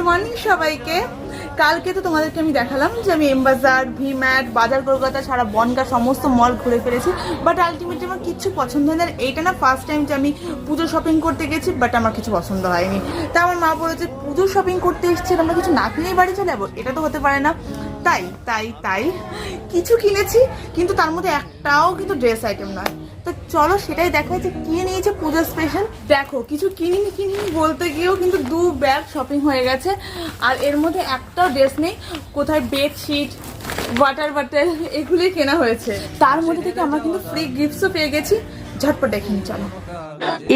Morning সবাইকে। কালকে তো তোমাদেরকে আমি দেখালাম যে আমি এম বাজার, ভি ম্যাট, বাজার কলকাতা, সারা বনগা সমস্ত মল ঘুরে ফেলেছি, বাট আলটিমেটলি আমার কিচ্ছু পছন্দ হয় না। এইটা না ফার্স্ট টাইম যে আমি পুজো শপিং করতে গেছি, বাট আমার কিছু পছন্দ হয়নি। তা আমার মা বলে যে পুজো শপিং করতে এসছে, আমরা কিছু না কিনেই বাড়ি চলে যাবো, এটা তো হতে পারে না। তাই তাই তাই কিছু কিনেছি, কিন্তু তার মধ্যে একটাও কিন্তু ড্রেস আইটেম নয়। তো চলো সেটাই দেখাই যে কি নিয়েছে পুজো স্পেশাল। দেখো কিছু কিনিনি বলতে গিয়েও কিন্তু 2 ব্যাগ শপিং হয়ে গেছে, আর এর মধ্যে একটাও ড্রেস নেই। কোথায় বেডশিট, ওয়াটার বটল এগুলোই কেনা হয়েছে। তার মধ্যে থেকে আমরা কিন্তু ফ্রি গিফটসও পেয়ে গেছি। ঝটপট দেখিনি চলো।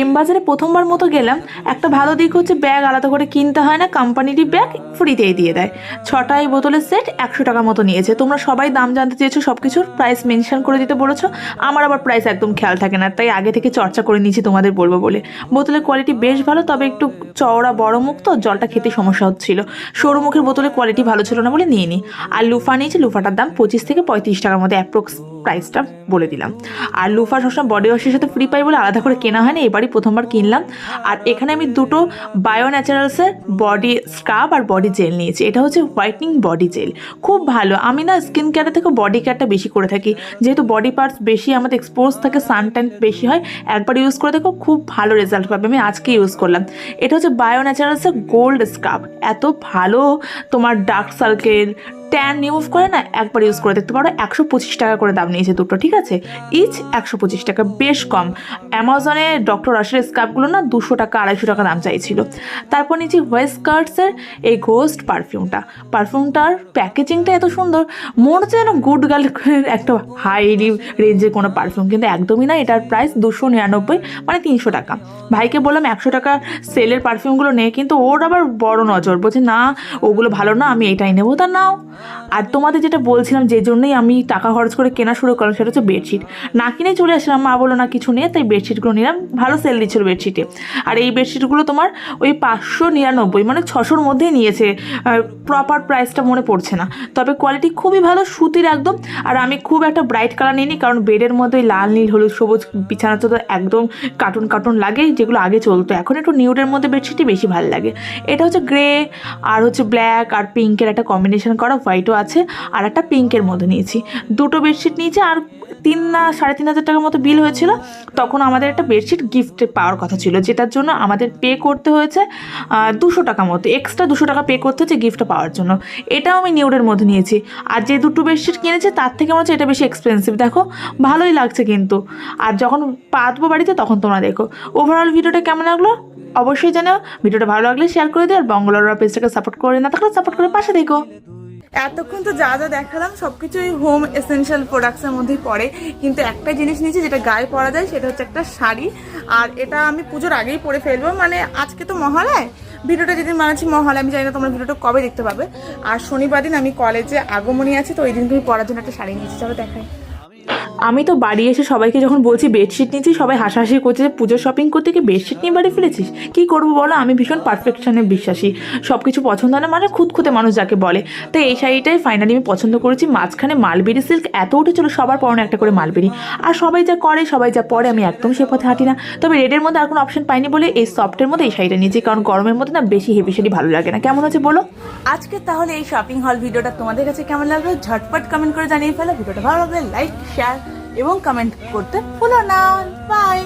এম বাজারে প্রথমবার মতো গেলাম। একটা ভালো দিক হচ্ছে ব্যাগ আলাদা করে কিনতে হয় না, কোম্পানিরই ব্যাগ ফ্রিতেই দিয়ে দেয়। 6টাই বোতলের সেট 100 টাকা মতো নিয়েছে। তোমরা সবাই দাম জানতে চেয়েছো, সব কিছুর প্রাইস মেনশন করে দিতে বলেছো। আমার আবার প্রাইস একদম খেয়াল থাকে না, তাই আগে থেকে চর্চা করে নিয়েছি তোমাদের বলবো বলে। বোতলের কোয়ালিটি বেশ ভালো, তবে একটু চওড়া বড় মুখ তো জলটা খেতে সমস্যা হচ্ছিল। সরু মুখের বোতলের কোয়ালিটি ভালো ছিল না বলে নিয়ে নিই। আর লুফা নিয়েছি, লুফাটার দাম 25 থেকে 35 টাকার মধ্যে অ্যাপ্রক্স প্রাইসটা বলে দিলাম। আর লুফা সবসময় বডি ওয়াশের সাথে ফ্রি পাই বলে আলাদা করে কেনা হয় না, এবারই প্রথমবার কিনলাম। আর এখানে আমি দুটো বায়ো ন্যাচারালসের বডি স্ক্রাব আর বডি জেল নিয়েছি। এটা হচ্ছে হোয়াইটনিং বডি জেল, খুব ভালো। আমি না স্কিন কেয়ারের থেকে বডি কেয়ারটা বেশি করে থাকি, যেহেতু বডি পার্টস বেশি আমাদের এক্সপোজ থাকে, সান ট্যান বেশি হয়। একবার ইউজ করে দেখো, খুব ভালো রেজাল্ট পাবে। আমি আজকে ইউজ করলাম। এটা হচ্ছে বায়ো ন্যাচারালসের গোল্ড স্ক্রাব, এত ভালো তোমার ডার্ক সার্কেল ট্যান রিমুভ করে না, একবার ইউজ করে দেখতে পারো। 125 টাকা করে দাম নিয়েছে দুটো, ঠিক আছে? ইচ 125 টাকা, বেশ কম। অ্যামাজনে ডক্টর রাশের স্কার্ফগুলো না 200 টাকা 250 টাকা দাম চাইছিল। তারপর নিয়েছি ওয়েস্টকার্টসের এই ঘোস্ট পারফিউমটার প্যাকেজিংটা এত সুন্দর, মনে হচ্ছে যেন গুড গার্লের একটা হাইলি রেঞ্জের কোনো পারফিউম, কিন্তু একদমই না। এটার প্রাইস 299, মানে 300 টাকা। ভাইকে বললাম 100 টাকা সেলের পারফিউমগুলো নেই, কিন্তু ওর আবার বড় নজর, বলছে না ওগুলো ভালো না, আমি এটাই নেবো। তা নাও। আর তোমাদের যেটা বলছিলাম, যে জন্যই আমি টাকা খরচ করে কেনা শুরু করলাম, সেটা হচ্ছে বেডশিট। না কিনে চলে আসলাম, মা বলো না কিছু নেই, তাই বেডশিটগুলো নিলাম। ভালো সেল দিচ্ছিল বেডশিটে। আর এই বেডশিটগুলো তোমার ওই 599, মানে 600-র মধ্যেই নিয়েছে। প্রপার প্রাইসটা মনে পড়ছে না, তবে কোয়ালিটি খুবই ভালো, সুতির একদম। আর আমি খুব একটা ব্রাইট কালার নিইনি, কারণ বেডের মধ্যে ওই লাল নীল হলুদ সবুজ বিছানাতে তো একদম কার্টুন লাগে, যেগুলো আগে চলতো। এখন একটু নিউডের মধ্যে বেডশিটই বেশি ভালো লাগে। এটা হচ্ছে গ্রে আর হচ্ছে ব্ল্যাক আর পিঙ্কের একটা কম্বিনেশন করা, হোয়াইটও আছে, আর একটা পিঙ্কের মধ্যে নিয়েছি। দুটো বেডশিট নিয়েছি, আর 3 না 3,500 টাকার মতো বিল হয়েছিল। তখন আমাদের একটা বেডশিট গিফটে পাওয়ার কথা ছিল, যেটার জন্য আমাদের পে করতে হয়েছে 200 টাকা মতো, এক্সট্রা 200 টাকা পে করতে হচ্ছে গিফটটা পাওয়ার জন্য। এটাও আমি নিউডের মধ্যে নিয়েছি। আর যে দুটো বেডশিট কিনেছি তার থেকে মনে হচ্ছে এটা বেশি এক্সপেন্সিভ। দেখো ভালোই লাগছে কিন্তু। আর যখন পাতবো বাড়িতে তখন তোমরা দেখো। ওভারঅল ভিডিওটা কেমন লাগলো অবশ্যই জানাও। ভিডিওটা ভালো লাগলে শেয়ার করে দিও, আর বঙ্গলোরা পেজটাকে সাপোর্ট করে না থাকলে সাপোর্ট করে পাশে দেখো। এতক্ষণ তো যা যা দেখালাম সবকিছুই হোম এসেনশিয়াল প্রোডাক্টসের মধ্যেই পড়ে, কিন্তু একটা জিনিস নিয়েছি যেটা গায়ে পরা যায়, সেটা হচ্ছে একটা শাড়ি। আর এটা আমি পুজোর আগেই পরে ফেলবো, মানে আজকে তো মহালয়, ভিডিওটা যেদিন বানাচ্ছি মহালয়, আমি জানি না তোমরা ভিডিওটা কবে দেখতে পাবে। আর শনিবার দিন আমি কলেজে আগমনী আছে, তো ওই দিন তুমি পরার জন্য একটা শাড়ি নিয়েছি, চলো দেখাই। আমি তো বাড়ি এসে সবাইকে যখন বলছি বেডশিট নিয়েছি, সবাই হাসাহাসি করছে যে পুজোর শপিং করতে গিয়ে বেডশিট নিয়ে বাড়ি ফেলেছিস। কী করবো বলো, আমি ভীষণ পারফেকশনে বিশ্বাসী। সব কিছু পছন্দ হয় না, মানে খুঁতখুঁতে মানুষ যাকে বলে। তো এই শাড়িটাই ফাইনালি আমি পছন্দ করেছি। মাঝখানে মালবেরি সিল্ক এত উঠেছিল, সবার পরনে একটা করে মালবেরি। আর সবাই যা করে, সবাই যা পরে, আমি একদম সে পথে হাঁটি না। তবে রেডের মধ্যে আর কোনো অপশন পাইনি বলে এই সফটের মধ্যে এই শাড়িটা নিয়েছি, কারণ গরমের মধ্যে না বেশি হেভি শাড়ি ভালো লাগে না। কেমন হচ্ছে বলো? আজকে তাহলে এই শপিং হল ভিডিওটা তোমাদের কাছে কেমন লাগলো ঝটপট কমেন্ট করে জানিয়ে ফেলো। ভিডিওটা ভালো লাগলে লাইক, শেয়ার এবং কমেন্ট করতে ভুলো না। বাই।